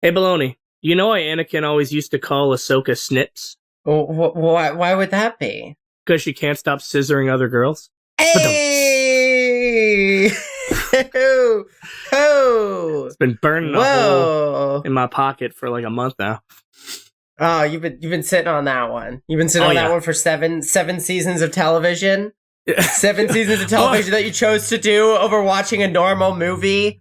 Hey, Baloney, you know why Anakin always used to call Ahsoka Snips? Why would that be? Because she can't stop scissoring other girls? Hey! It's been burning a hole in my pocket for like a month now. Oh, you've been sitting on that one. You've been sitting on that one for seven seasons of television. 7 seasons of television that you chose to do over watching a normal movie.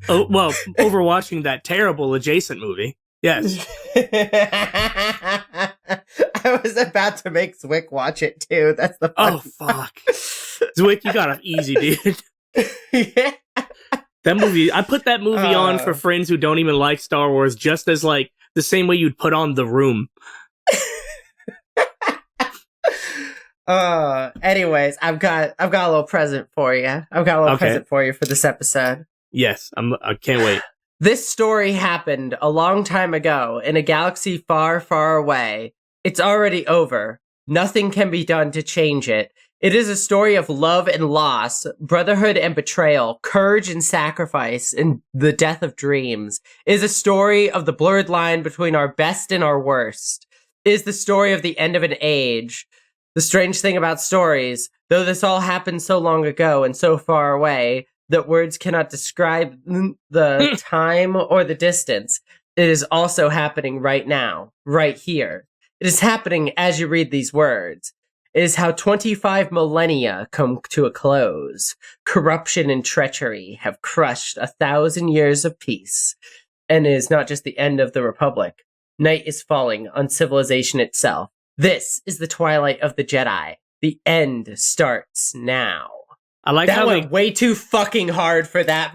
Oh, well, over watching that terrible adjacent movie. Yes. I was about to make Zwick watch it too. That's the Oh, fuck. Zwick, you got it easy, dude. Yeah. That movie, I put that movie on for friends who don't even like Star Wars, just as like the same way you'd put on The Room. Anyways, I've got a little present for you. I've got a little present for you for this episode. Yes, I can't wait. This story happened a long time ago in a galaxy far, far away. It's already over. Nothing can be done to change it. It is a story of love and loss, brotherhood and betrayal, courage and sacrifice, and the death of dreams. It is a story of the blurred line between our best and our worst. It is the story of the end of an age. The strange thing about stories, though this all happened so long ago and so far away that words cannot describe the time or the distance, it is also happening right now, right here. It is happening as you read these words. It is how 25 millennia come to a close. Corruption and treachery have crushed 1,000 years of peace. And it is not just the end of the Republic. Night is falling on civilization itself. This is the twilight of the Jedi. The end starts now. I like that how went way too fucking hard for that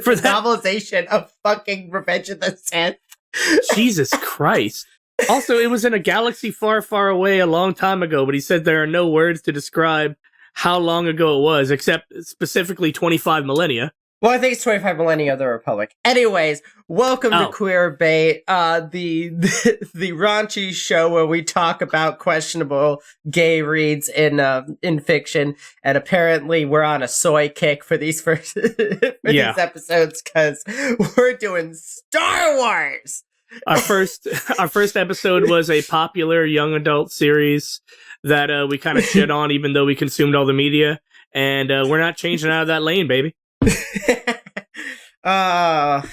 for the novelization of fucking Revenge of the Sith. Jesus Christ. Also, it was in a galaxy far, far away a long time ago, but he said there are no words to describe how long ago it was, except specifically 25 millennia. Well, I think it's 25 millennia of the Republic. Anyways, welcome to Queer Bait, the raunchy show where we talk about questionable gay reads in fiction, and apparently we're on a soy kick for these these episodes because we're doing Star Wars. Our first episode was a popular young adult series that we kind of shit on, even though we consumed all the media, and we're not changing out of that lane, baby. I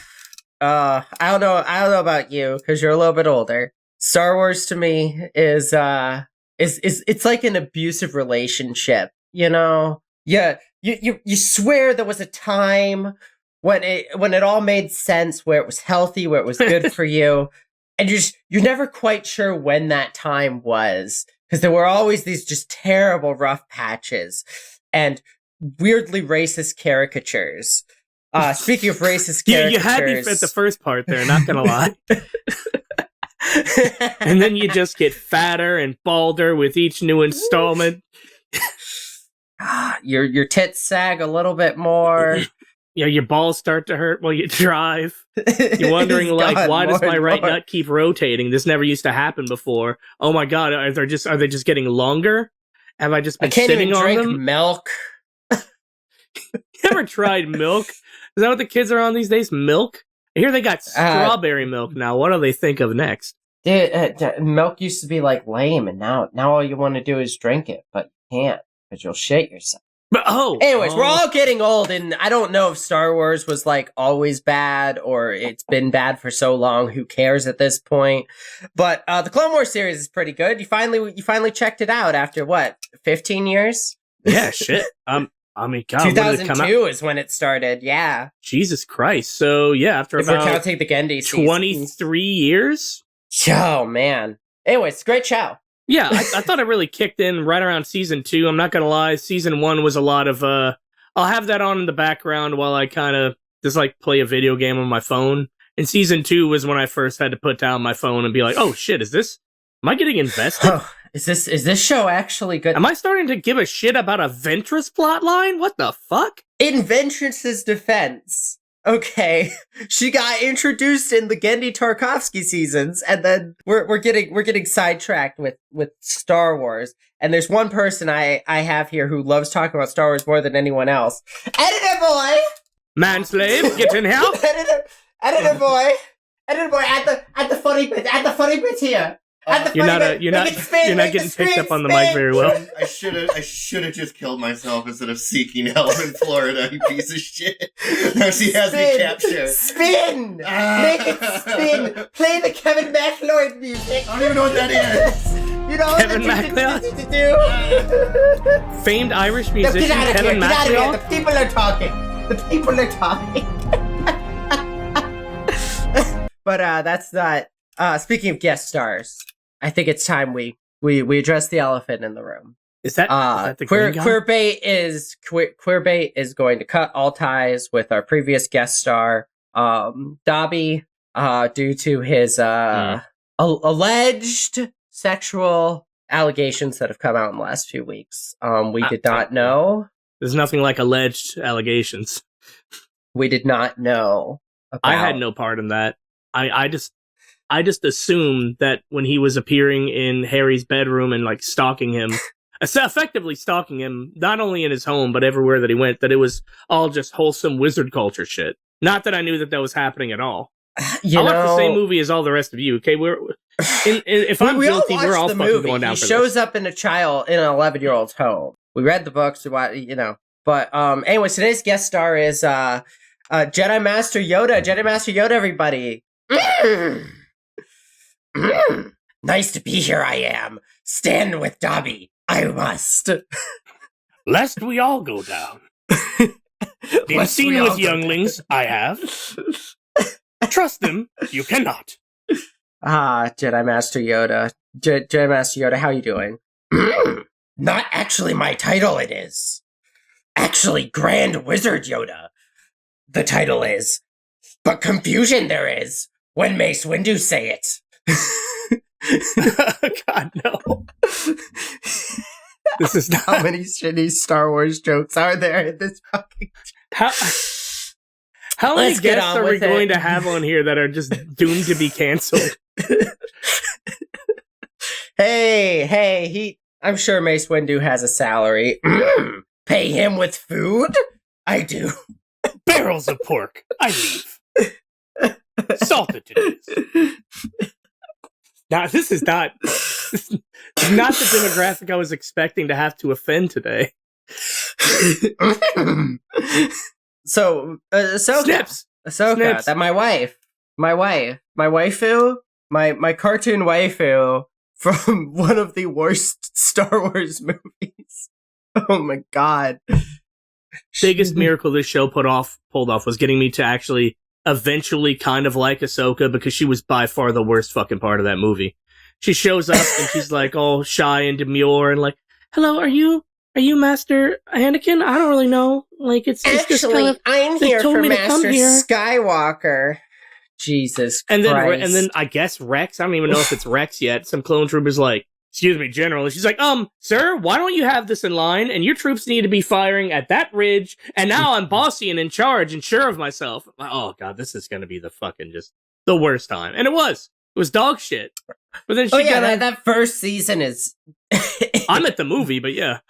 don't know about you because you're a little bit older. Star Wars to me is it's like an abusive relationship, you know? Yeah, you swear there was a time when it all made sense, where it was healthy, where it was good for you, and you're never quite sure when that time was, because there were always these just terrible rough patches and weirdly racist caricatures. Speaking of racist caricatures... You had me at the first part there, not gonna lie. And then you just get fatter and balder with each new installment. Your tits sag a little bit more. Yeah, your balls start to hurt while you drive. You're wondering, like, why does my right nut keep rotating? This never used to happen before. Oh my god, are they just getting longer? Have I just been sitting on them? I can't even drink milk. You ever tried milk? Is that what the kids are on these days? Milk? I hear they got strawberry milk now. What do they think of next? Dude, milk used to be like lame, and now all you want to do is drink it, but you can't because you'll shit yourself. But, anyways, we're all getting old, and I don't know if Star Wars was like always bad or it's been bad for so long. Who cares at this point? But the Clone Wars series is pretty good. You finally checked it out after what, 15 years? Yeah, shit. I mean, God, 2002 is when it started. Yeah. Jesus Christ. So yeah, after about we're counting the Gendy 23 years. Oh man. Anyways, great show. Yeah, I thought it really kicked in right around season 2. I'm not gonna lie, season 1 was a lot of I'll have that on in the background while I kind of just like play a video game on my phone. And season 2 was when I first had to put down my phone and be like, oh shit, am I getting invested? Is this show actually good? Am I starting to give a shit about a Ventress plotline? What the fuck? In Ventress's defense, okay, she got introduced in the Gendy Tarkovsky seasons, and then we're getting sidetracked with Star Wars. And there's one person I have here who loves talking about Star Wars more than anyone else. Editor boy, manslave, get in here. Editor boy, add the funny bit here. You're not getting picked up on the mic very well. I should have just killed myself instead of seeking help in Florida, you piece of shit. Now she has me captured. Spin! Make it spin! Play the Kevin MacLeod music! I don't even know what that is! You know Kevin MacLeod? Famed Irish musician Kevin MacLeod? The people are talking. But that's not... speaking of guest stars, I think it's time we address the elephant in the room. Is that the green guy? Queerbait is going to cut all ties with our previous guest star, Dobby, due to his alleged sexual allegations that have come out in the last few weeks. We did not know. There's nothing like alleged allegations. We did not know. I had no part in that. I just assumed that when he was appearing in Harry's bedroom and like stalking him, effectively stalking him, not only in his home but everywhere that he went, that it was all just wholesome wizard culture shit. Not that I knew that was happening at all. I watched the same movie as all the rest of you. Okay, if I'm guilty, we're all fucking movie. going down for this. He shows up in an 11-year-old's home. We read the books, But anyways, today's guest star is Jedi Master Yoda. Jedi Master Yoda, everybody. Nice to be here, I am. Stand with Dobby. I must. Lest we all go down. Been seen with younglings, I have. Trust them, you cannot. Jedi Master Yoda. Jedi Master Yoda, how you doing? Not actually my title, it is. Actually, Grand Wizard Yoda. The title is. But confusion there is when Mace Windu say it. God, no. This is not... How many shitty Star Wars jokes are there in this fucking... How many guests are we going to have on here that are just doomed to be canceled? Hey, I'm sure Mace Windu has a salary. Pay him with food? I do. Barrels of pork. I leave. Salted to this. Now, this is not the demographic I was expecting to have to offend today. So, Ahsoka. Snips. Ahsoka, Snips. that my waifu, my cartoon waifu from one of the worst Star Wars movies. Oh my god. Biggest miracle this show pulled off was getting me to actually eventually kind of like Ahsoka, because she was by far the worst fucking part of that movie. She shows up and she's like all shy and demure and like, "Hello, are you Master Anakin? I don't really know. Like, it's just kind of, I'm here for Master Skywalker." Jesus Christ. And then I guess Rex, I don't even know if it's Rex yet. Some clone trooper's like, "Excuse me, General." And she's like, "Sir, why don't you have this in line? And your troops need to be firing at that ridge. And now I'm bossy and in charge and sure of myself." Oh god, this is gonna be the fucking just the worst time. And it was dog shit. But then that first season is. I'm at the movie, but yeah.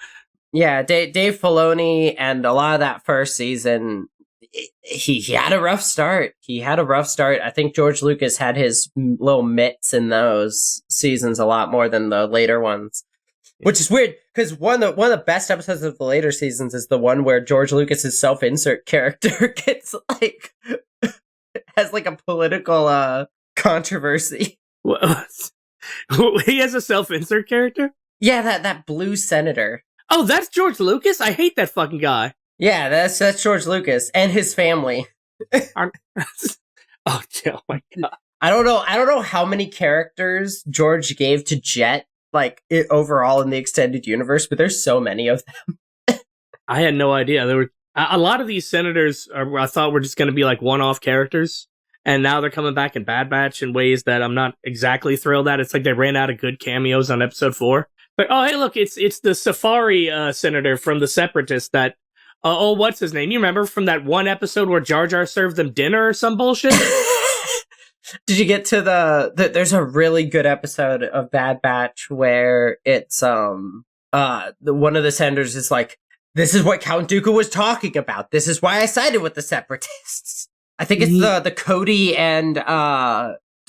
Yeah, Dave Filoni and a lot of that first season, he had a rough start. I think George Lucas had his little mitts in those seasons a lot more than the later ones. Which is weird, because one of the best episodes of the later seasons is the one where George Lucas's self-insert character gets like has like a political controversy. He has a self-insert character? Yeah, that blue senator. Oh, that's George Lucas? I hate that fucking guy. Yeah, that's George Lucas and his family. Oh my god. I don't know how many characters George gave to Jet, like overall in the extended universe, but there's so many of them. I had no idea. There were a lot of these senators I thought were just going to be like one-off characters, and now they're coming back in Bad Batch in ways that I'm not exactly thrilled at. It's like they ran out of good cameos on episode 4. Like, oh hey, look, it's the Safari senator from the Separatists that what's his name? You remember from that one episode where Jar Jar served them dinner or some bullshit? Did you get to there's a really good episode of Bad Batch where it's one of the senators is like, "This is what Count Dooku was talking about. This is why I sided with the Separatists. I think it's the Cody and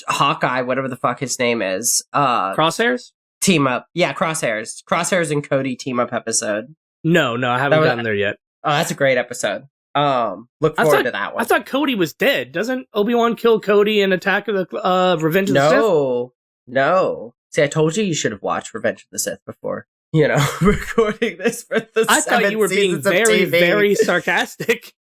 Hawkeye, whatever the fuck his name is. Crosshairs? Team up. Yeah, Crosshairs. Crosshairs and Cody team up episode. No, I haven't gotten there yet. Oh, that's a great episode. Look forward to that one. I thought Cody was dead. Doesn't Obi-Wan kill Cody in Attack of the Revenge of the Sith? No. See, I told you should have watched Revenge of the Sith before. Recording this for the I thought you were being very, very sarcastic.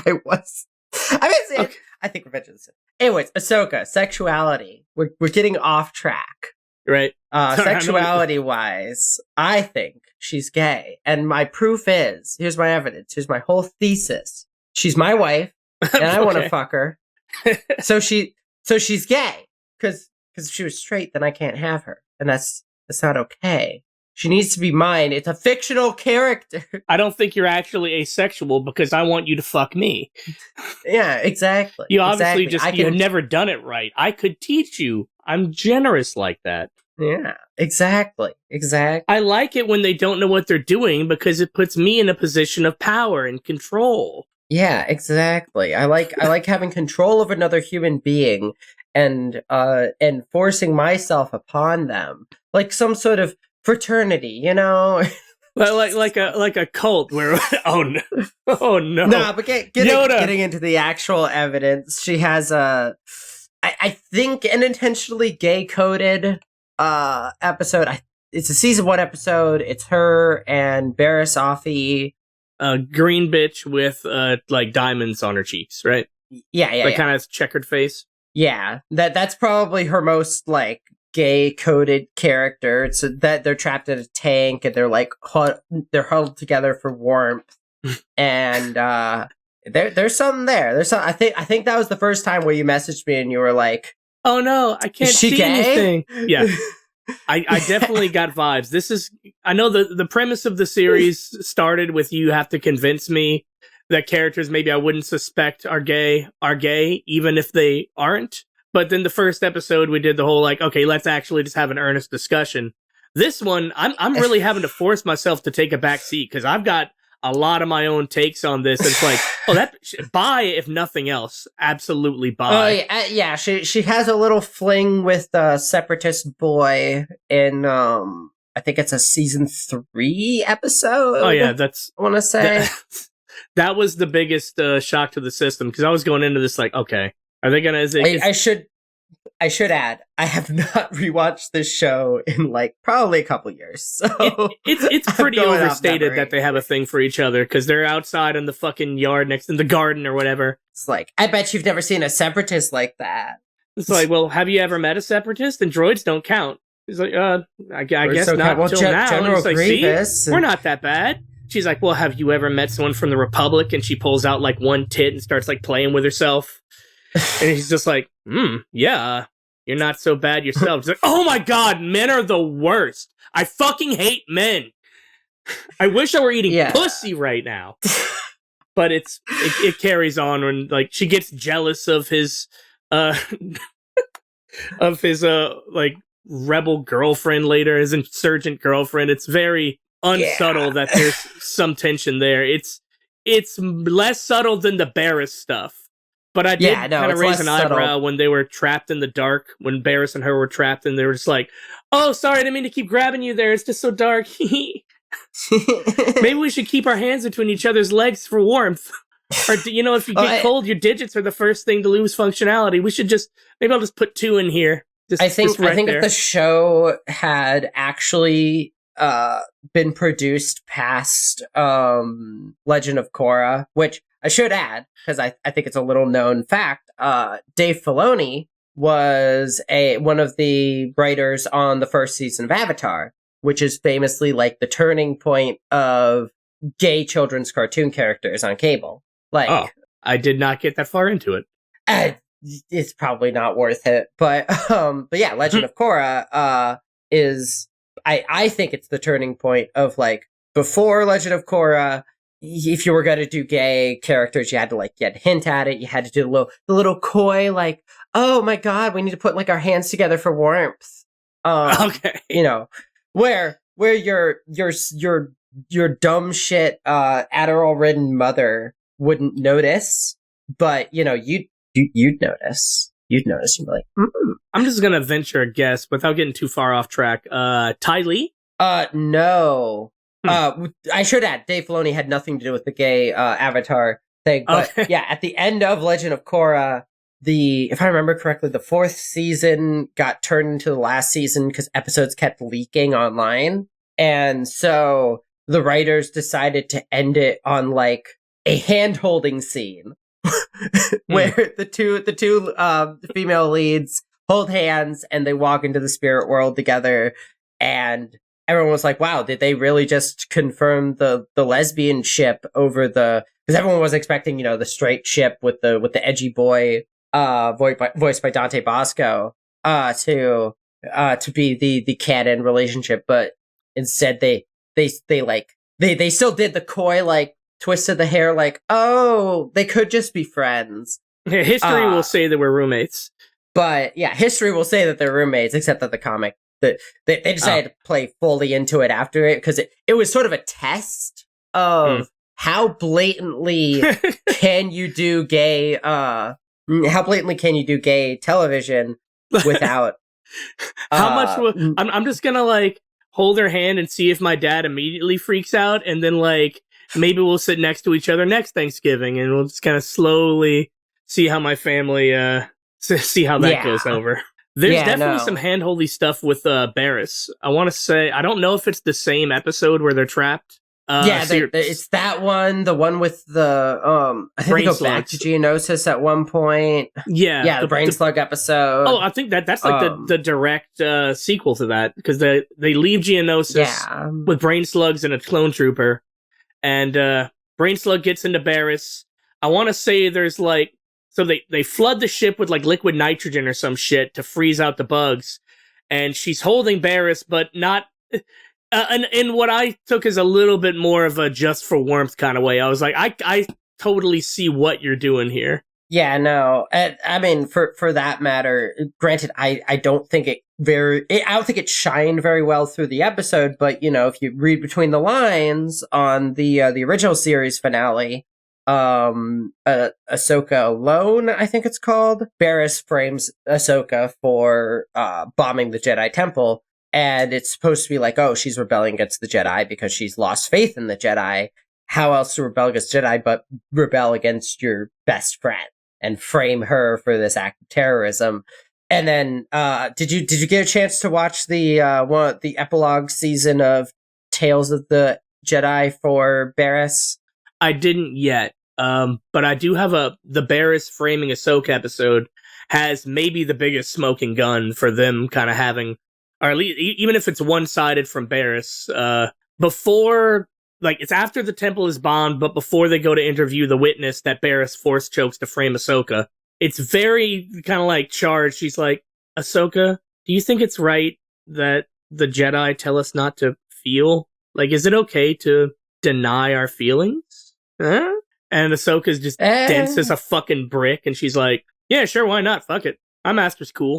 I was. I think Revenge of the Sith. Anyways, Ahsoka, sexuality. We're getting off track. Right. Sexuality-wise, I think she's gay. And my proof is, here's my evidence, here's my whole thesis. She's my wife, and I want to fuck her. So she's gay. Because if she was straight, then I can't have her. And that's not okay. She needs to be mine. It's a fictional character. I don't think you're actually asexual because I want you to fuck me. Yeah, exactly. You obviously you've never done it right. I could teach you. I'm generous like that. Yeah, exactly. I like it when they don't know what they're doing because it puts me in a position of power and control. Yeah, exactly. I like having control of another human being and forcing myself upon them, like some sort of fraternity, Well, like a cult where oh no. No, but getting into the actual evidence, she has I think an intentionally gay coded episode. It's a season 1 episode. It's her and Barriss Offee, a green bitch with like diamonds on her cheeks, right? Yeah. Like kind of checkered face. Yeah, that's probably her most like gay coded character. It's that they're trapped in a tank and they're like they're huddled together for warmth, and there's something there. There's some. I think that was the first time where you messaged me and you were like, "Oh no, I can't see anything." Yeah, I definitely got vibes. I know the premise of the series started with you have to convince me that characters maybe I wouldn't suspect are gay, even if they aren't. But then the first episode, we did the whole like, okay, let's actually just have an earnest discussion. This one, I'm really having to force myself to take a back seat because I've got a lot of my own takes on this. It's like, buy if nothing else, absolutely buy. Oh yeah. She has a little fling with the separatist boy in I think it's a season 3 episode. Oh yeah, I want to say. That was the biggest shock to the system because I was going into this like, okay, are they gonna? I should add, I have not rewatched this show in like probably a couple years. So it's pretty overstated that they have a thing for each other because they're outside in the fucking yard next in the garden or whatever. It's like, I bet you've never seen a separatist like that. It's like, well, have you ever met a separatist? And droids don't count. He's like, I guess not until now. General like, Grievous. See, we're not that bad. She's like, well, have you ever met someone from the Republic? And she pulls out like one tit and starts like playing with herself. And he's just like, yeah, you're not so bad yourself. He's like, oh my god, men are the worst. I fucking hate men. I wish I were eating pussy right now. But it carries on when like she gets jealous of his like rebel girlfriend later, his insurgent girlfriend. It's very unsubtle that there's some tension there. It's less subtle than the Barriss stuff. But I did kind of raise an eyebrow when they were trapped in the dark, when Barriss and her were trapped, and they were just like, oh, sorry, I didn't mean to keep grabbing you there. It's just so dark. Maybe we should keep our hands between each other's legs for warmth. Or, if you get cold, your digits are the first thing to lose functionality. We should maybe I'll just put 2 in here. I think if the show had actually been produced past Legend of Korra, which I should add, because I think it's a little known fact, Dave Filoni was one of the writers on the first season of Avatar, which is famously like the turning point of gay children's cartoon characters on cable. Like, I did not get that far into it. It's probably not worth it, but yeah, Legend of Korra is I think it's the turning point of like before Legend of Korra. If you were going to do gay characters, you had to hint at it. You had to do the little coy, like, oh my god, we need to put like our hands together for warmth. Okay, where your dumb shit Adderall ridden mother wouldn't notice, but you'd notice. You'd notice. You'd be like, I'm just gonna venture a guess without getting too far off track. Ty Lee? No. I should add, Dave Filoni had nothing to do with the gay Avatar thing, but Okay. yeah, at the end of Legend of Korra, if I remember correctly, the 4th season got turned into the last season because episodes kept leaking online, and so the writers decided to end it on like a hand-holding scene where the two female leads hold hands and they walk into the spirit world together, and everyone was like, wow, did they really just confirm the lesbian ship over because everyone was expecting, the straight ship with the edgy boy, voiced by Dante Bosco, to be the canon relationship, but instead they still did the coy, like, twist of the hair, like, oh, they could just be friends. History will say that we're roommates. But yeah, history will say that they're roommates, except that the comic, they decided to play fully into it after it, because it was sort of a test of how blatantly can you do gay television without how much I'm just gonna like hold her hand and see if my dad immediately freaks out, and then like maybe we'll sit next to each other next Thanksgiving and we'll just kind of slowly see how my family see how that goes over. There's definitely some hand-holdy stuff with Barris. I want to say, I don't know if it's the same episode where they're trapped. It's that one, the one with the I think they go back to Geonosis at one point. Yeah, the brain slug episode. Oh, I think that's like the direct sequel to that, because they leave Geonosis with brain slugs and a clone trooper, and brain slug gets into Barris. I want to say there's like, so they flood the ship with like liquid nitrogen or some shit to freeze out the bugs, and she's holding Barris, but not. And what I took as a little bit more of a just for warmth kind of way. I was like, I totally see what you're doing here. Yeah, no. I mean, for that matter, granted, I don't think I don't think it shined very well through the episode, but if you read between the lines on the original series finale, Ahsoka Alone, I think it's called, Barris frames Ahsoka for bombing the Jedi Temple. And it's supposed to be like, oh, she's rebelling against the Jedi because she's lost faith in the Jedi. How else to rebel against Jedi but rebel against your best friend and frame her for this act of terrorism? And then, did you get a chance to watch the epilogue season of Tales of the Jedi for Barris? I didn't yet, but I do have the Barris framing Ahsoka episode has maybe the biggest smoking gun for them kind of having. Or at least, even if it's one-sided from Barris, before, like, it's after the temple is bombed, but before they go to interview the witness that Barris force chokes to frame Ahsoka, it's very kind of like charged. She's like, Ahsoka, do you think it's right that the Jedi tell us not to feel? Like, is it okay to deny our feelings? Huh? And Ahsoka's just dense as a fucking brick, and she's like, yeah, sure, why not? Fuck it. My master's cool.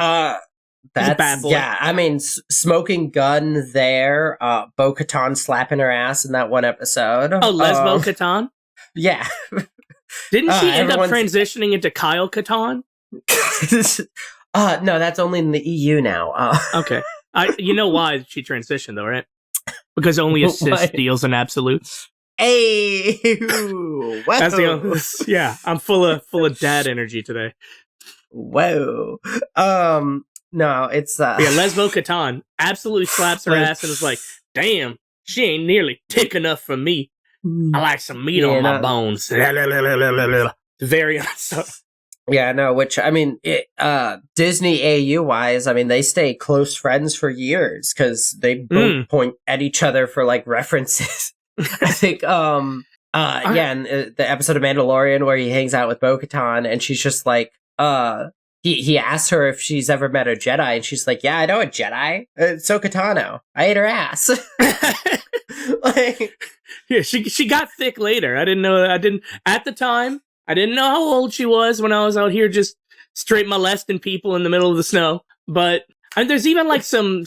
That's a bad boy. Yeah, I mean, smoking gun there, Bo-Katan slapping her ass in that one episode. Oh, Lesbo Katan? Yeah. Didn't she end up transitioning into Kyle Katan? No, that's only in the EU now. Okay. You know why she transitioned, though, right? Because only a Sith deals in absolutes. Hey! That's the only, yeah, I'm full of dad energy today. Whoa. No, it's yeah, Lesbo Katan absolutely slaps her ass and is like, damn, she ain't nearly thick enough for me. I like some meat on my bones. Very yeah, no, which, I mean, Disney AU wise, I mean, they stay close friends for years because they both point at each other for like references. I think, and the episode of Mandalorian where he hangs out with Bo-Katan and she's just like, He asks her if she's ever met a Jedi, and she's like, "Yeah, I know a Jedi. It's Ahsoka Tano. I ate her ass." Yeah, she got thick later. I didn't know. At the time. I didn't know how old she was when I was out here just straight molesting people in the middle of the snow. But there's even like some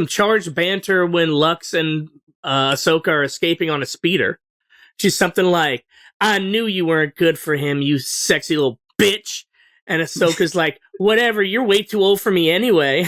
charged banter when Lux and Ahsoka are escaping on a speeder. She's something like, I knew you weren't good for him, you sexy little bitch. And Ahsoka's like, whatever, you're way too old for me anyway.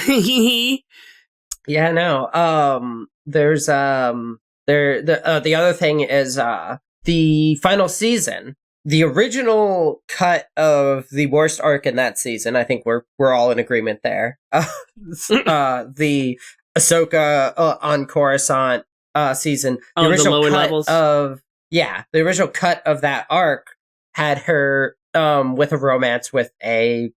Yeah, no. There's the other thing is the final season. The original cut of the worst arc in that season, I think we're all in agreement there. The Ahsoka on Coruscant season. The original the lower cut levels? the original cut of that arc had her with a romance with a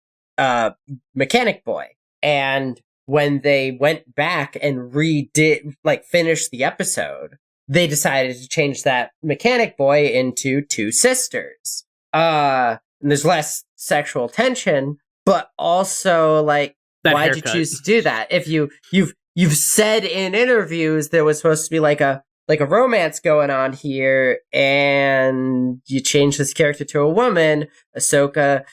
mechanic boy. And when they went back and finished the episode, they decided to change that mechanic boy into two sisters. And there's less sexual tension, but also like, why'd you choose to do that? If you've said in interviews there was supposed to be like a romance going on here, and you change this character to a woman. Ahsoka,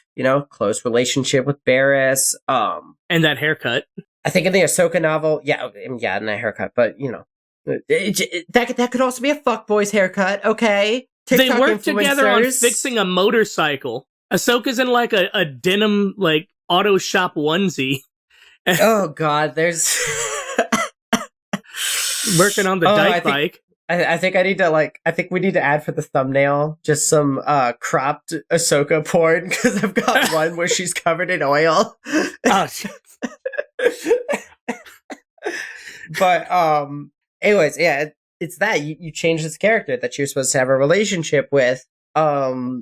close relationship with Barriss. And that haircut. I think in the Ahsoka novel, and that haircut, but that could also be a fuckboy's haircut, okay? TikTok they work together on influencers. fixing a motorcycle. Ahsoka's in like a denim like auto shop onesie. Oh god, there's working on the dyke bike. I think we need to add for the thumbnail just some cropped Ahsoka porn, because I've got one where she's covered in oil. Oh shit. But anyways, yeah, it's that you change this character that you're supposed to have a relationship with to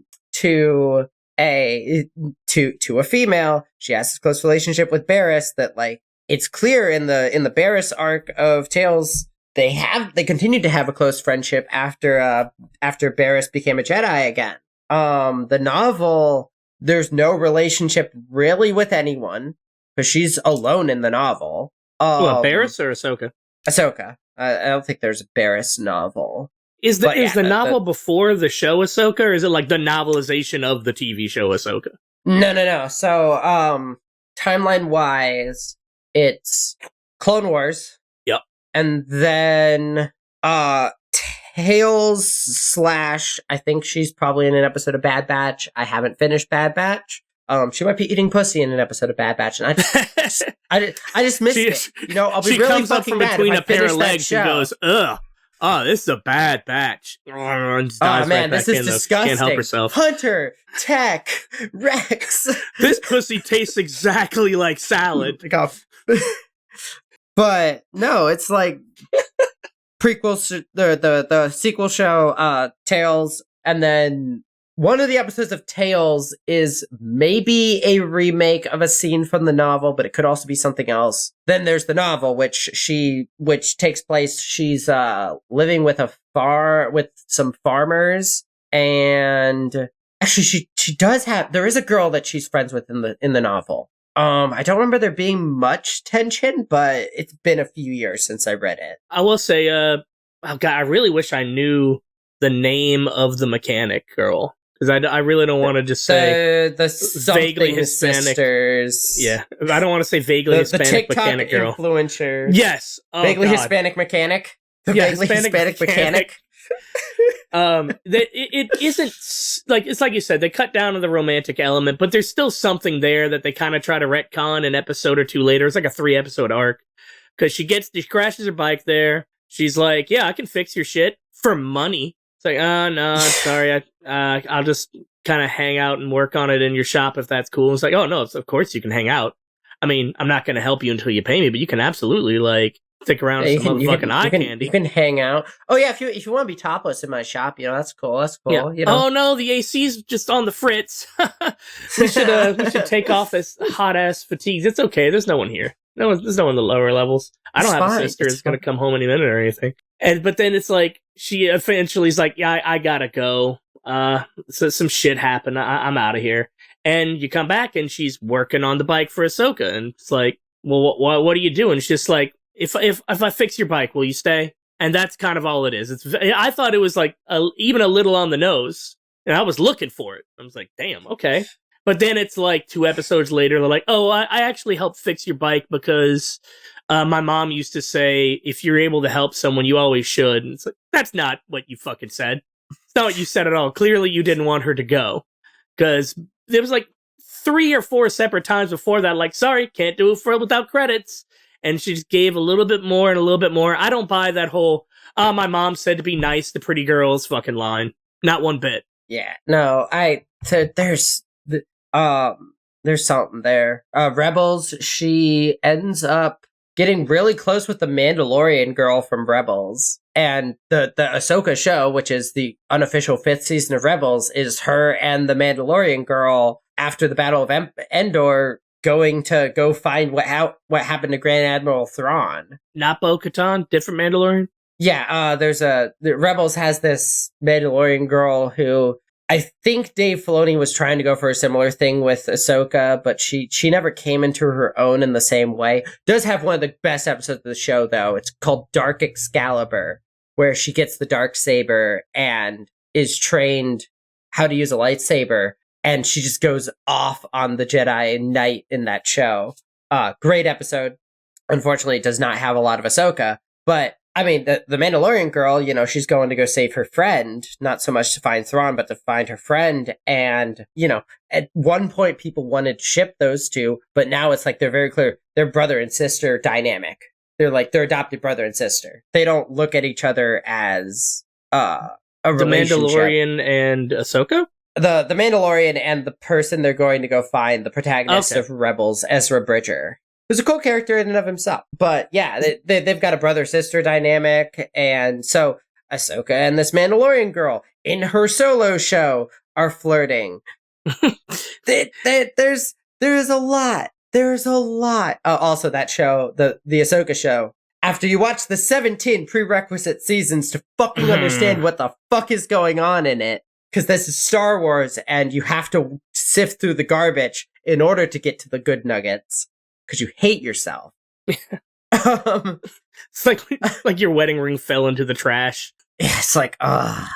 a female. She has this close relationship with Barriss that like it's clear in the Barriss arc of Tales they continued to have a close friendship after Barriss became a Jedi again. The novel, there's no relationship really with anyone because she's alone in the novel. Barriss or Ahsoka? Ahsoka. I don't think there's a Barriss novel. Is the novel before the show Ahsoka, or is it like the novelization of the TV show Ahsoka? No. So, timeline-wise, it's Clone Wars. Yep. And then, Tales / I think she's probably in an episode of Bad Batch. I haven't finished Bad Batch. She might be eating pussy in an episode of Bad Batch, and I just missed it. I'll be really comes up fucking from mad between if I a pair of finish that legs show. and goes, ugh. Oh, this is a bad batch. Oh man, this is disgusting. Can't help herself. Hunter, Tech, Rex. This pussy tastes exactly like salad. But no, it's like prequels, the sequel show, Tales, and then one of the episodes of Tales is maybe a remake of a scene from the novel, but it could also be something else. Then there's the novel, which takes place. She's living with with some farmers, and actually she does have. There is a girl that she's friends with in the novel. I don't remember there being much tension, but it's been a few years since I read it. I will say, oh God, I really wish I knew the name of the mechanic girl. Because I really don't want to just say the vaguely Hispanic sisters. Yeah, I don't want to say vaguely Hispanic TikTok mechanic girl. Influencer. Yes, vaguely God. Hispanic mechanic. The vaguely Hispanic mechanic. It isn't like it's like you said. They cut down to the romantic element, but there's still something there that they kind of try to retcon an episode or two later. It's like a 3-episode arc because she crashes her bike there. She's like, "Yeah, I can fix your shit for money." It's like, no, sorry, I'll just kind of hang out and work on it in your shop if that's cool. It's like, oh no, of course you can hang out. I mean, I'm not going to help you until you pay me, but you can absolutely like stick around with some motherfucking eye candy. You can hang out. Oh yeah, if you want to be topless in my shop, that's cool. That's cool. Yeah. Oh no, the AC's just on the fritz. we should take off this hot ass fatigues. It's okay. There's no one here. There's no one in the lower levels. I don't have a sister that's going to come home any minute or anything. But then it's like she eventually is like, yeah, I gotta go. So some shit happened. I'm out of here. And you come back and she's working on the bike for Ahsoka, and it's like, well, what are you doing? She's just like, if I fix your bike, will you stay? And that's kind of all it is. I thought it was like even a little on the nose, and I was looking for it. I was like, damn, okay. But then it's like 2 episodes later, they're like, oh, I actually helped fix your bike because my mom used to say, if you're able to help someone, you always should. And it's like, that's not what you fucking said. It's not what you said at all. Clearly, you didn't want her to go. Because there was like 3 or 4 separate times before that, like, sorry, can't do it without credits. And she just gave a little bit more and a little bit more. I don't buy that whole, my mom said to be nice to pretty girls fucking line. Not one bit. Yeah, no, there's something there. Rebels, she ends up getting really close with the Mandalorian girl from Rebels. And the Ahsoka show, which is the unofficial 5th season of Rebels, is her and the Mandalorian girl after the Battle of Endor going to go find what happened to Grand Admiral Thrawn. Not Bo-Katan, different Mandalorian? Yeah, the Rebels has this Mandalorian girl who I think Dave Filoni was trying to go for a similar thing with Ahsoka, but she never came into her own in the same way. Does have one of the best episodes of the show, though. It's called Dark Excalibur, where she gets the Darksaber and is trained how to use a lightsaber, and she just goes off on the Jedi Knight in that show. Great episode. Unfortunately, it does not have a lot of Ahsoka, but I mean, the Mandalorian girl, you know, she's going to go save her friend, not so much to find Thrawn, but to find her friend. And, you know, at one point people wanted to ship those two, but now it's like they're very clear. They're brother and sister dynamic. They're like, they're adopted brother and sister. They don't look at each other as a relationship. The Mandalorian and Ahsoka? The Mandalorian and the person they're going to go find, the protagonist of Rebels, Ezra Bridger. Who's a cool character in and of himself. But yeah, they've got a brother-sister dynamic, and so Ahsoka and this Mandalorian girl in her solo show are flirting. There's a lot. There's a lot. Also, that show, the Ahsoka show, after you watch the 17 prerequisite seasons to fucking understand what the fuck is going on in it, because this is Star Wars, and you have to sift through the garbage in order to get to the good nuggets. Because you hate yourself. It's like your wedding ring fell into the trash. Yeah, it's like, I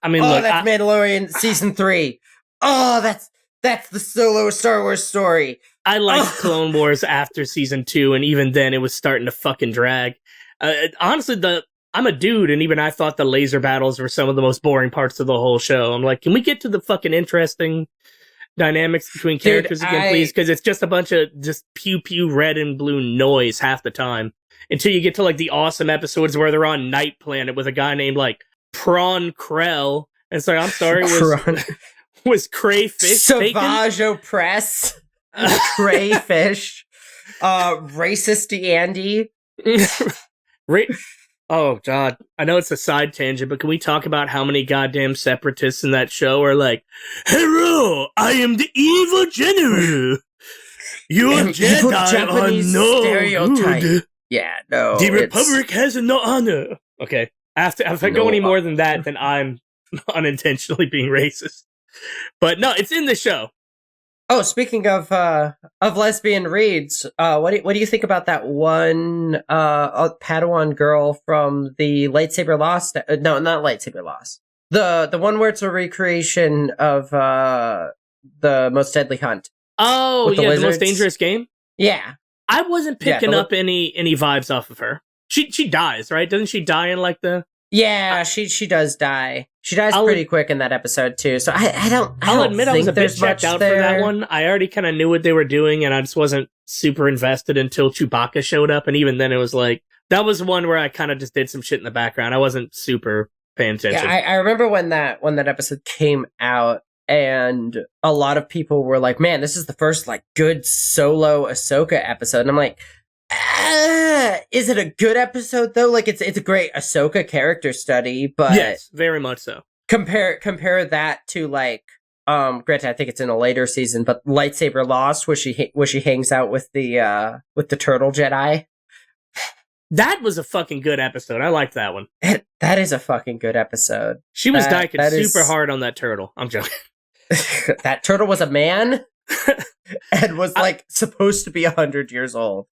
mean, look, that's Mandalorian season 3. Oh, that's the solo Star Wars story. I liked Clone Wars after season 2, and even then it was starting to fucking drag. Honestly, I'm a dude, and even I thought the laser battles were some of the most boring parts of the whole show. I'm like, can we get to the fucking interesting dynamics between characters again, please? Because it's just a bunch of just pew pew red and blue noise half the time until you get to like the awesome episodes where they're on Night Planet with a guy named like Prawn Krell. And so I'm sorry, was Crayfish Sauvage Opress, Crayfish, Racist Andy. Oh, God. I know it's a side tangent, but can we talk about how many goddamn separatists in that show are like, hello, I am the evil general. Your Jedi are no stereotype. Good. Yeah, no. The Republic has no honor. Okay. If I go any more than that, then I'm unintentionally being racist. But no, it's in the show. Oh, speaking of lesbian reads, what do you think about that one Padawan girl from the Lightsaber Lost? No, not Lightsaber Lost. The one where it's a recreation of the Most Deadly Hunt. Oh, yeah, the Most Dangerous Game. Yeah, I wasn't picking up any vibes off of her. She dies, right? Doesn't she die in like the? Yeah, she does die. She dies pretty quick in that episode too. So I'll admit I was a bit checked out for that one. I already kind of knew what they were doing, and I just wasn't super invested until Chewbacca showed up. And even then, it was like that was one where I kind of just did some shit in the background. I wasn't super paying attention. Yeah, I remember when that episode came out, and a lot of people were like, "Man, this is the first like good solo Ahsoka episode." And I'm like, is it a good episode though? Like it's a great Ahsoka character study, but yes, very much so. Compare that to like granted I think it's in a later season, but Lightsaber Lost, where she hangs out with the turtle Jedi. That was a fucking good episode. I liked that one. That is a fucking good episode. She was diking super hard on that turtle. I'm joking. That turtle was a man and was like supposed to be 100 years old.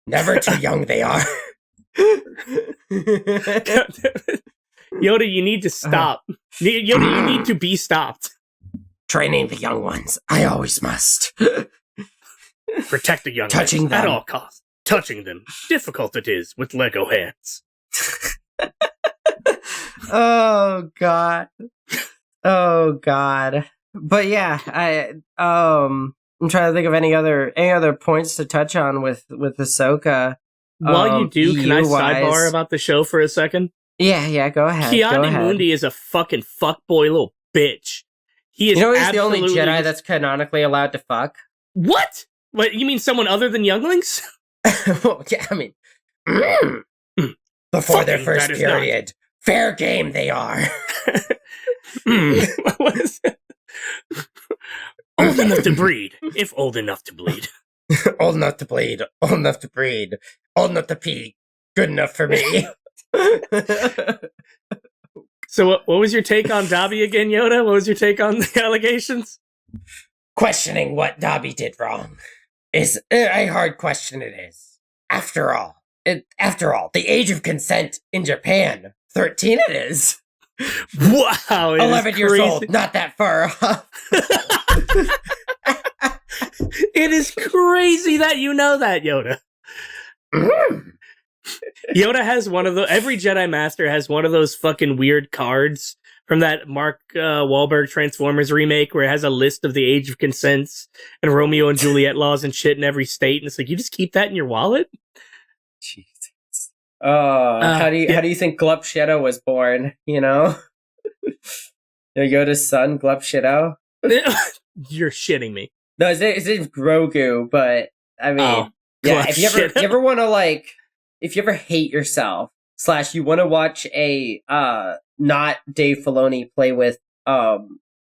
Never too young they are. Yoda, you need to stop. Yoda, you need to be stopped. Training the young ones. I always must. Protect the young ones at all costs. Touching them. Difficult it is with Lego hands. Oh God. Oh God. But yeah, I'm trying to think of any other points to touch on with Ahsoka. While you do, can I sidebar EU-wise. about the show for a second? Yeah, go ahead. Keanu Mundi is a fucking fuckboy little bitch. He is You know he's the only absolutely Jedi that's canonically allowed to fuck? What? What, you mean someone other than younglings? Well, yeah, I mean, before their Fucking, first that is period. Fair game they are. What is it? Old enough to breed, if old enough to bleed. Old enough to bleed, old enough to breed, old enough to pee. Good enough for me. So what was your take on Dobby again, Yoda? What was your take on the allegations? Questioning what Dobby did wrong is a hard question. It is. After all, the age of consent in Japan, 13 it is. Wow, 11 years old, not that far off. It is crazy that you know that, Yoda. Yoda has one of the. Every Jedi Master has one of those fucking weird cards from that Mark Wahlberg Transformers remake where it has a list of the age of consents and Romeo and Juliet laws and shit in every state, and it's like you just keep that in your wallet. Jesus. How do you think Glup Shadow was born? You know, Yoda's son, Glup Shadow. You're shitting me. No, his name's Grogu, but I mean, yeah. If you ever want to if you ever hate yourself / you want to watch a not Dave Filoni play with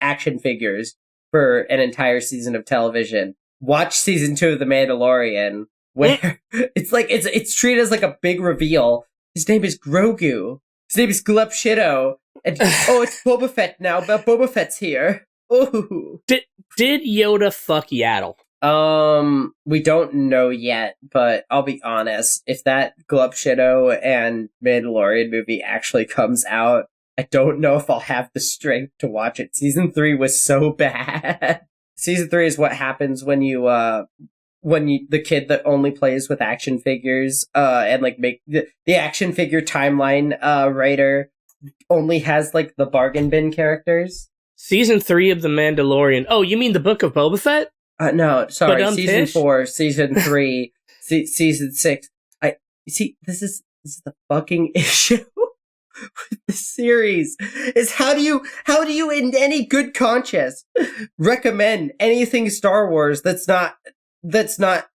action figures for an entire season of television, watch season 2 of The Mandalorian, where it's treated as like a big reveal. His name is Grogu. His name is Glup Shadow, and it's Boba Fett now. But Boba Fett's here. Ooh. Did Yoda fuck Yaddle? We don't know yet, but I'll be honest. If that Glup Shadow and Mandalorian movie actually comes out, I don't know if I'll have the strength to watch it. Season 3 was so bad. Season 3 is what happens when the kid that only plays with action figures, and make the action figure timeline, writer only has the bargain bin characters. Season 3 of The Mandalorian. Oh, you mean the Book of Boba Fett? No, sorry. Season Tish? 4, Season 3, Season 6. This is the fucking issue with the series. Is how do you in any good conscience recommend anything Star Wars that's not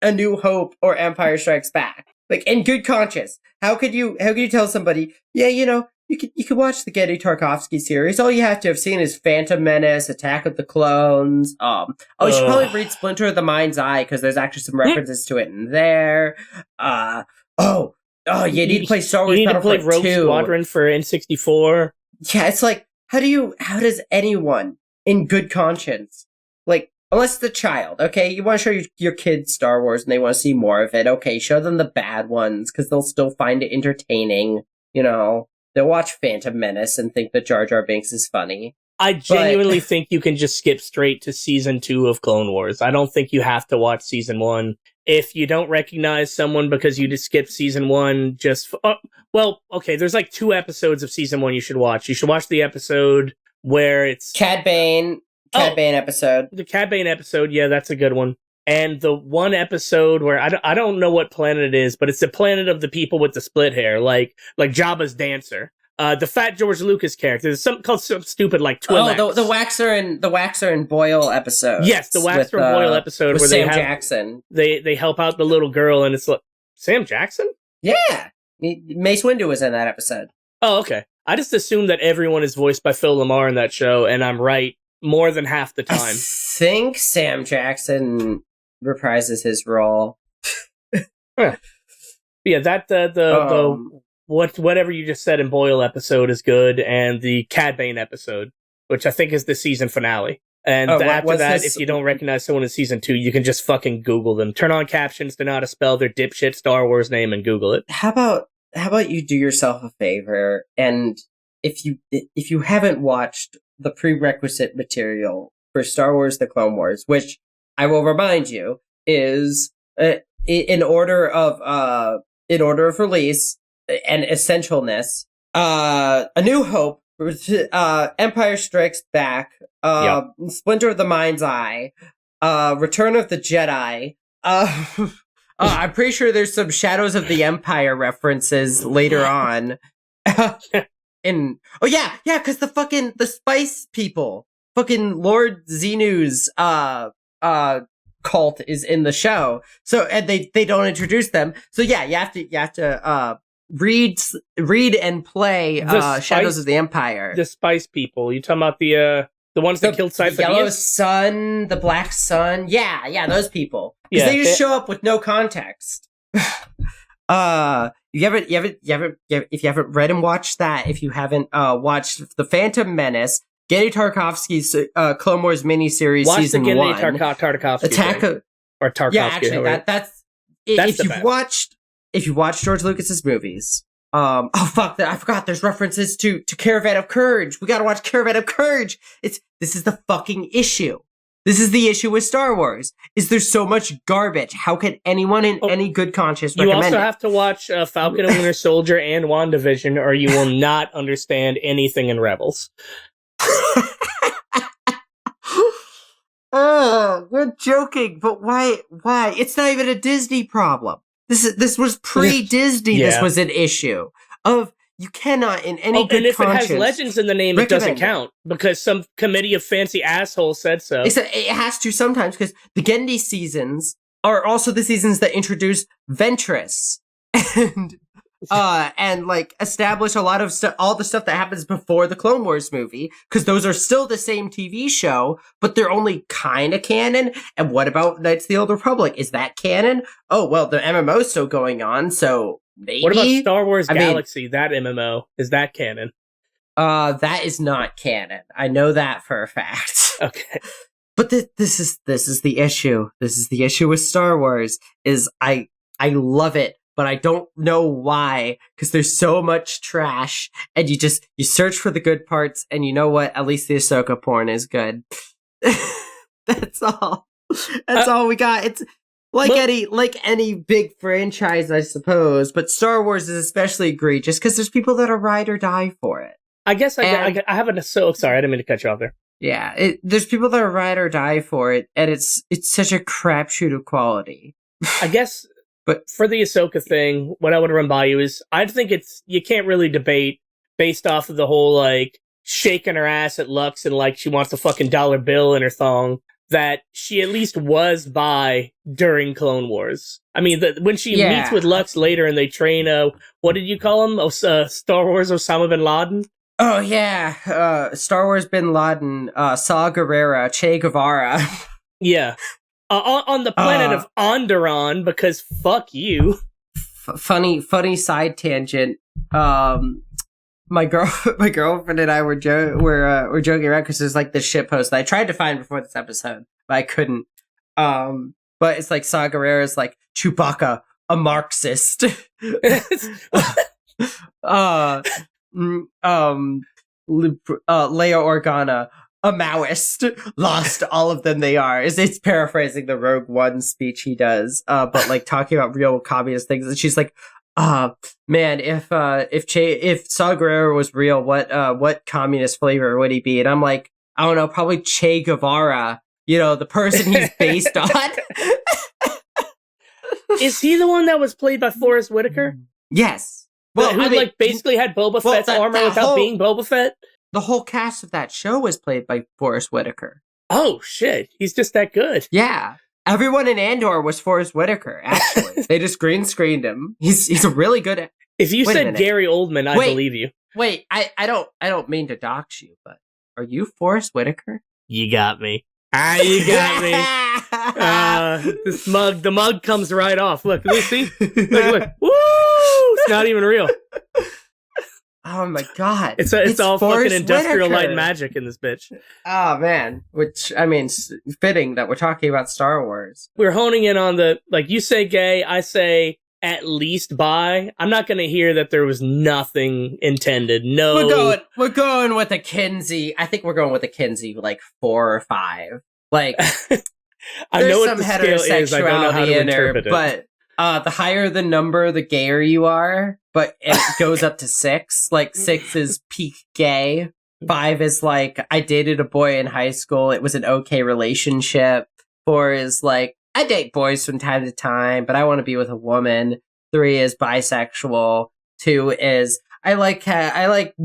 A New Hope or Empire Strikes Back? In good conscience, how could you tell somebody, yeah, you could watch the Genndy Tartakovsky series. All you have to have seen is Phantom Menace, Attack of the Clones. You should probably read Splinter of the Mind's Eye because there's actually some references to it in there. You need to play Star Wars Battlefront 2. You need to play Rogue Squadron for N64. Yeah, it's how does anyone in good conscience, unless it's a child, okay? You want to show your kids Star Wars and they want to see more of it, okay, show them the bad ones because they'll still find it entertaining, They'll watch Phantom Menace and think that Jar Jar Binks is funny. I genuinely think you can just skip straight to Season 2 of Clone Wars. I don't think you have to watch Season 1. If you don't recognize someone because you just skipped Season 1, there's 2 episodes of Season 1 you should watch. You should watch the episode where it's... Cad Bane episode. The Cad Bane episode, yeah, that's a good one. And the one episode where I don't know what planet it is, but it's the planet of the people with the split hair, like Jabba's dancer. The fat George Lucas character. There's something called some stupid Twi'leks. Oh, the Waxer and Boyle episode. Yes, the Waxer and Boyle episode with where Sam Jackson. They help out the little girl, and it's Sam Jackson? Yeah, Mace Windu was in that episode. Oh, okay. I just assumed that everyone is voiced by Phil Lamar in that show, and I'm right more than half the time. I think Sam Jackson reprises his role. Huh. Yeah, that whatever you just said in Boyle episode is good, and the Cad Bane episode, which I think is the season finale. And after that, if you don't recognize someone in season 2, you can just fucking Google them. Turn on captions to know how to spell their dipshit Star Wars name and Google it. How about you do yourself a favor, and if you haven't watched the prerequisite material for Star Wars: The Clone Wars, which I will remind you is in order of release and essentialness, A New Hope, Empire Strikes Back, Splinter of the Mind's Eye, Return of the Jedi. I'm pretty sure there's some Shadows of the Empire references later on. Because the Spice people, fucking Lord Xenu's cult is in the show. So and they don't introduce them. So yeah, you have to read and play Shadows of the Empire. The Spice people. You talking about the ones that killed Scythe? The Yellow Sun, the Black Sun. Yeah, those people. Because they just show up with no context. If you haven't read and watched that, if you haven't watched The Phantom Menace, Genndy Tartakovsky's Clone Wars miniseries season 1, Tartakovsky Attack of Tartakovsky. Yeah, actually, that's if you watch George Lucas's movies. I forgot. There's references to Caravan of Courage. We gotta watch Caravan of Courage. This is the fucking issue. This is the issue with Star Wars. Is there's so much garbage? How can anyone in any good conscience recommend it? You also have to watch Falcon and Winter Soldier and WandaVision, or you will not understand anything in Rebels. Oh, we're joking, but why? It's not even a Disney problem. This was pre-Disney. Yeah. This was an issue of you cannot in any good and if conscience. It has Legends in the name, it doesn't count because some committee of fancy assholes said so. It has to sometimes because the Genndy seasons are also the seasons that introduce Ventress and like establish a lot of stuff, all the stuff that happens before the Clone Wars movie, because those are still the same TV show, but they're only kind of canon. And what about Knights of the Old Republic? Is that canon? Oh, well, the MMO's still going on, so maybe. What about Star Wars Galaxy? That MMO, is that canon? That is not canon. I know that for a fact. Okay. But this is the issue. This is the issue with Star Wars, is I love it, but I don't know why, because there's so much trash, and you search for the good parts, and you know what? At least the Ahsoka porn is good. That's all. That's all we got. It's like any big franchise, I suppose, but Star Wars is especially egregious because there's people that are ride or die for it. I guess I haven't. So sorry, I didn't mean to cut you off there. Yeah, there's people that are ride or die for it, and it's such a crapshoot of quality. I guess. But for the Ahsoka thing, what I would run by you is, I think you can't really debate based off of the whole, like, shaking her ass at Lux and, like, she wants a fucking dollar bill in her thong, that she at least was bi during Clone Wars. I mean, when she meets with Lux later and they train, what did you call him? Star Wars Osama bin Laden? Oh, yeah. Star Wars bin Laden, Saw Gerrera, Che Guevara. Yeah. On the planet of Onderon, because fuck you. Funny side tangent. My girlfriend and I were joking around because there's like this shit post that I tried to find before this episode, but I couldn't. But it's like Saw Gerrera is like Chewbacca, a Marxist. Leia Organa, a Maoist. Lost all of them they are. It's paraphrasing the Rogue One speech he does, but like talking about real communist things. And she's like, man, if Saw Gerrera was real, what communist flavor would he be? And I'm like, I don't know, probably Che Guevara, the person he's based on. Is he the one that was played by Forrest Whitaker? Yes. Well, who basically had Boba Fett's armor without being Boba Fett? The whole cast of that show was played by Forrest Whitaker. Oh, shit. He's just that good. Yeah. Everyone in Andor was Forrest Whitaker, actually. They just green screened him. He's a really good... If you said Gary Oldman, I believe you. Wait, I don't mean to dox you, but are you Forrest Whitaker? You got me. You got me. The mug comes right off. Look, see? Look. Woo! It's not even real. Oh my god. It's all fucking industrial light and magic in this bitch. Oh man. Which, I mean, fitting that we're talking about Star Wars. We're honing in on you say gay, I say at least bi. I'm not gonna hear that there was nothing intended. No. We're going with a Kinsey. I think we're going with a Kinsey, like 4 or 5. Like, I know what the scale is, I don't know how to interpret it. But the higher the number, the gayer you are. but it goes up to 6. Like 6 is peak gay. 5 is like, I dated a boy in high school. It was an okay relationship. 4 is like, I date boys from time to time, but I want to be with a woman. 3 is bisexual. 2 is, I like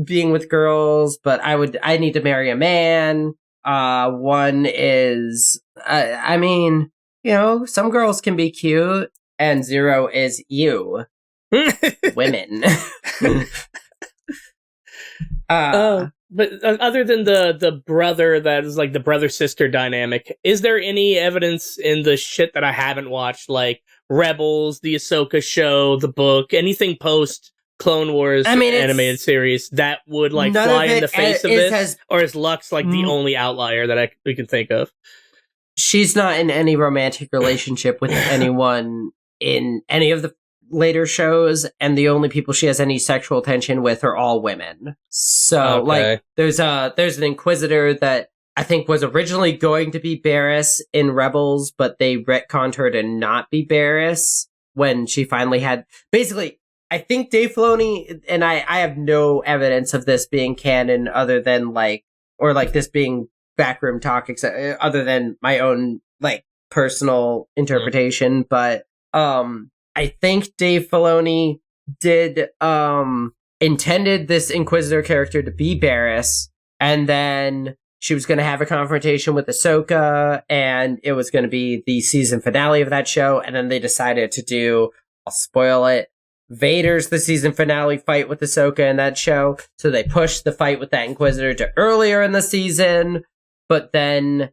being with girls, but I need to marry a man. 1 is, I mean, you know, some girls can be cute. And 0 is you. Women. But other than the brother that is like the brother-sister dynamic, is there any evidence in the shit that I haven't watched, like Rebels, the Ahsoka show, the book, anything post Clone Wars animated series that would like fly in the face of this? Or is Lux like the only outlier that we can think of? She's not in any romantic relationship with anyone in any of the later shows, and the only people she has any sexual tension with are all women. So, like, there's an Inquisitor that I think was originally going to be Barriss in Rebels, but they retconned her to not be Barriss when she finally had... Basically, I think Dave Filoni, and I have no evidence of this being canon other than, like, or, like, this being backroom talk, except, other than my own, like, personal interpretation, but, I think Dave Filoni intended this Inquisitor character to be Barriss, and then she was going to have a confrontation with Ahsoka, and it was going to be the season finale of that show, and then they decided to do, I'll spoil it, Vader's the season finale fight with Ahsoka in that show, so they pushed the fight with that Inquisitor to earlier in the season, but then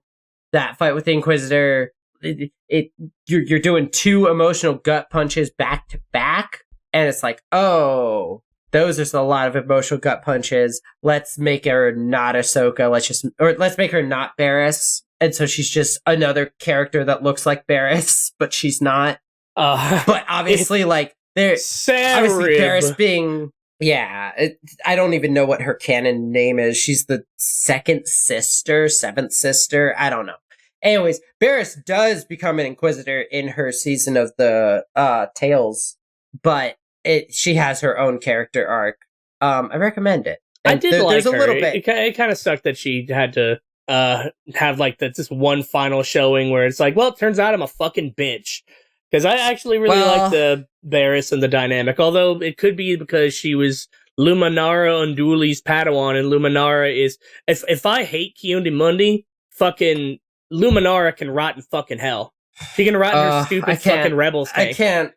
that fight with the Inquisitor... You're doing 2 emotional gut punches back to back, and it's like, oh, those are a lot of emotional gut punches. Let's make her not Ahsoka. Let's make her not Barriss, and so she's just another character that looks like Barriss, but she's not. But obviously, like obviously Barriss being, I don't even know what her canon name is. She's the seventh sister. I don't know. Anyways, Barriss does become an Inquisitor in her season of the Tales, but she has her own character arc. I recommend it. And I did like her. A little bit. It kind of sucked that she had to have like this one final showing where it's like, well, it turns out I'm a fucking bitch. Because I actually really like the Barriss and the dynamic, although it could be because she was Luminara Unduli's Padawan, and Luminara is... If I hate Ki-Adi-Mundi, fucking... Luminara can rot in fucking hell. She can rot in her stupid fucking Rebels tank. I can't.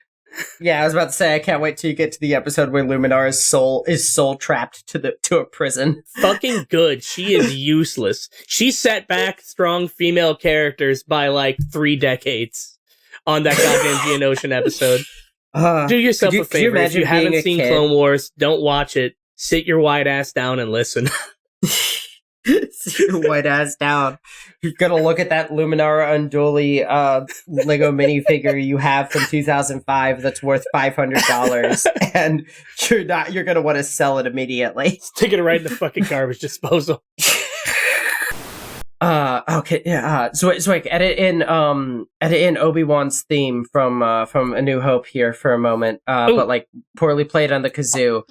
Yeah, I was about to say I can't wait till you get to the episode where Luminara's soul is trapped to a prison. Fucking good. She is useless. She set back strong female characters by like 3 decades on that goddamn Geonosian episode. Do yourself a favor. If you haven't seen Clone Wars, don't watch it. Sit your white ass down and listen. Sit your white ass down. You're gonna look at that Luminara Unduli Lego minifigure you have from 2005 that's worth $500, and you're gonna want to sell it immediately. Stick it right in the fucking garbage disposal. Okay, yeah. Zwick, edit in Obi-Wan's theme from A New Hope here for a moment. But like poorly played on the kazoo.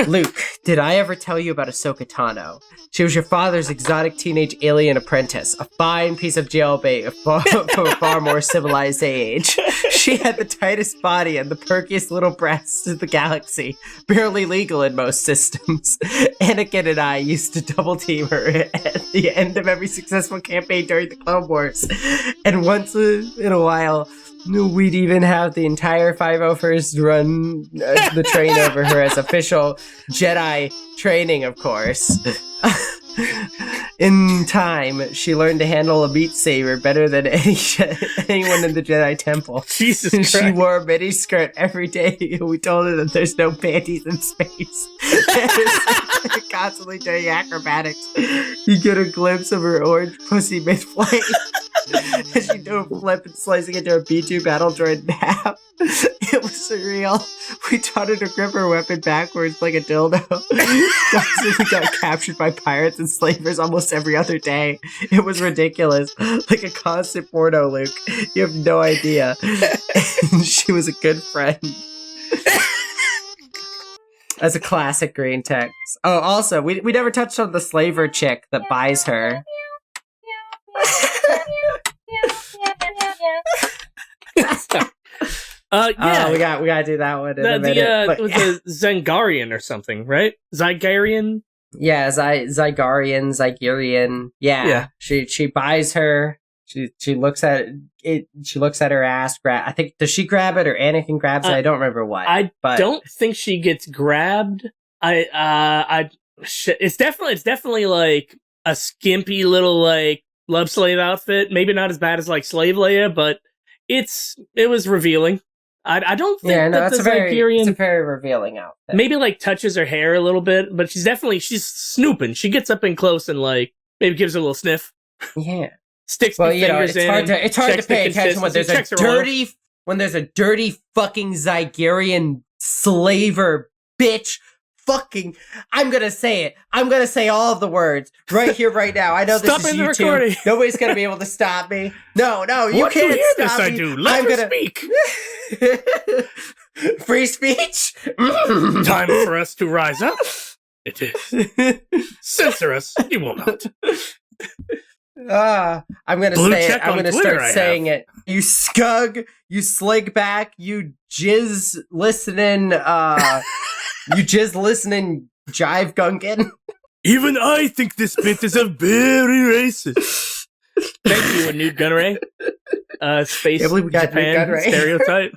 Luke, did I ever tell you about Ahsoka Tano? She was your father's exotic teenage alien apprentice, a fine piece of jailbait from a far more civilized age. She had the tightest body and the perkiest little breasts in the galaxy, barely legal in most systems. Anakin and I used to double team her at the end of every successful campaign during the Clone Wars. And once in a while, we'd even have the entire 501st run the train over her as official Jedi training, of course. In time, she learned to handle a meat saber better than anyone in the Jedi Temple. Jesus Christ. She wore a mini skirt every day. We told her that there's no panties in space. Constantly doing acrobatics. You get a glimpse of her orange pussy mid-flight. As she do a flip and slicing into a B2 battle droid in half. It was surreal. We taught her to grip her weapon backwards like a dildo. We got captured by pirates and slavers almost every other day. It was ridiculous. Like a constant porno, Luke. You have no idea. And she was a good friend. As a classic green text. Oh, also, we never touched on the slaver chick that buys her. Yeah, we gotta do that one in a minute. It was a Zengarian or something, right? Zygarian? Yeah, Zygarian. Yeah. She buys her. She looks at it. She looks at her ass. I think, does she grab it or Anakin grabs it? I don't remember what. But don't think she gets grabbed. It's definitely like a skimpy little like love slave outfit. Maybe not as bad as like Slave Leia, but it was revealing. I don't think it's a very revealing outfit. Maybe like touches her hair a little bit, but she's snooping. She gets up in close and like maybe gives her a little sniff. Yeah. Sticks the fingers in. It's hard to pay attention when there's a dirty fucking Zygarian slaver bitch. Fucking, I'm gonna say it. I'm gonna say all of the words right here, right now. I know this is YouTube. Recording. Nobody's gonna be able to stop me. No, you can't stop me. I do. Let her speak. Free speech. Time for us to rise up. It is. Censor us. You will not. I'm gonna say it. I'm gonna start saying it. You scug. You sligback. You jizz listening. You jizz listening. Jive Gunkin. Even I think this bit is a very racist. Thank you, Nude Gunray. Space Japan stereotype.